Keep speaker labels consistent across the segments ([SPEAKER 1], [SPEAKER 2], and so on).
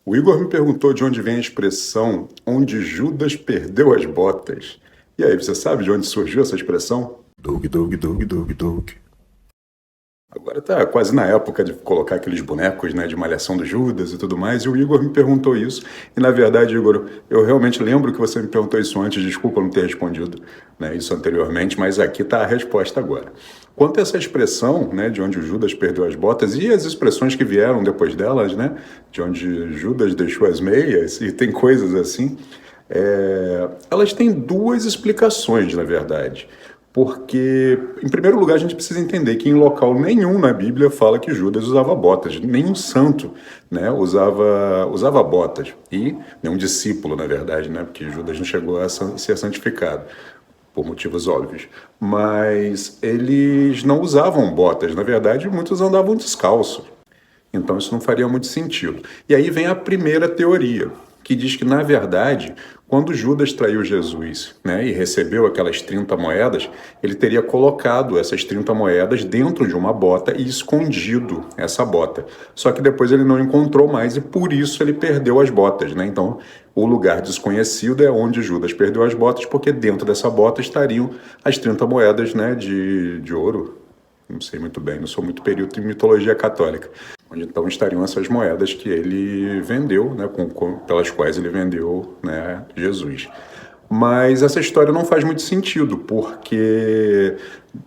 [SPEAKER 1] O Igor me perguntou de onde vem a expressão onde Judas perdeu as botas. E aí, você sabe de onde surgiu essa expressão? Doug, Doug, Doug, Doug, Doug. Agora tá quase na época de colocar aqueles bonecos, né, de Malhação do Judas e tudo mais, e o Igor me perguntou isso. E na verdade, Igor, eu realmente lembro que você me perguntou isso antes, desculpa não ter respondido, né, isso anteriormente, mas aqui está a resposta agora. Quanto a essa expressão, né, de onde o Judas perdeu as botas e as expressões que vieram depois delas, né, de onde Judas deixou as meias e tem coisas assim, elas têm duas explicações, na verdade. Porque, em primeiro lugar, a gente precisa entender que em local nenhum na Bíblia fala que Judas usava botas. Nenhum santo, né, usava botas. E nenhum discípulo, na verdade, né, porque Judas não chegou a ser santificado, por motivos óbvios. Mas eles não usavam botas. Na verdade, muitos andavam descalços. Então isso não faria muito sentido. E aí vem a primeira teoria, que diz que, na verdade, quando Judas traiu Jesus, né, e recebeu aquelas 30 moedas, ele teria colocado essas 30 moedas dentro de uma bota e escondido essa bota. Só que depois ele não encontrou mais e por isso ele perdeu as botas, né? Então, o lugar desconhecido é onde Judas perdeu as botas, porque dentro dessa bota estariam as 30 moedas, né, de ouro. Não sei muito bem, não sou muito perito em mitologia católica. Onde então estariam essas moedas que ele vendeu, né, pelas quais ele vendeu, né, Jesus. Mas essa história não faz muito sentido, porque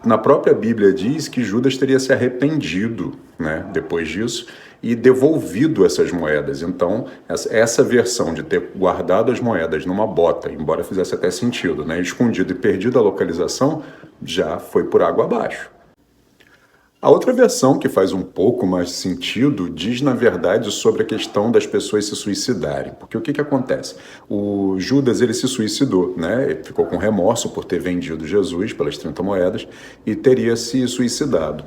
[SPEAKER 1] na própria Bíblia diz que Judas teria se arrependido, né, depois disso e devolvido essas moedas. Então, essa versão de ter guardado as moedas numa bota, embora fizesse até sentido, né, escondido e perdido a localização, já foi por água abaixo. A outra versão, que faz um pouco mais sentido, diz, na verdade, sobre a questão das pessoas se suicidarem. Porque o que acontece? O Judas, ele se suicidou, né? Ele ficou com remorso por ter vendido Jesus pelas 30 moedas e teria se suicidado.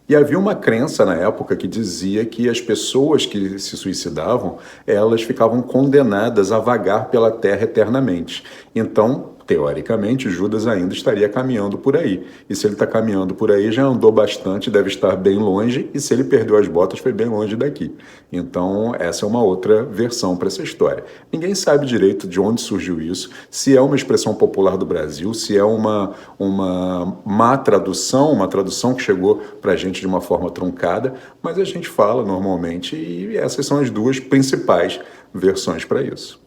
[SPEAKER 1] E havia uma crença na época que dizia que as pessoas que se suicidavam, elas ficavam condenadas a vagar pela terra eternamente. Então, teoricamente, Judas ainda estaria caminhando por aí. E se ele está caminhando por aí, já andou bastante, deve estar bem longe, e se ele perdeu as botas, foi bem longe daqui. Então, essa é uma outra versão para essa história. Ninguém sabe direito de onde surgiu isso, se é uma expressão popular do Brasil, se é uma má tradução, uma tradução que chegou para a gente de uma forma truncada, mas a gente fala normalmente, e essas são as duas principais versões para isso.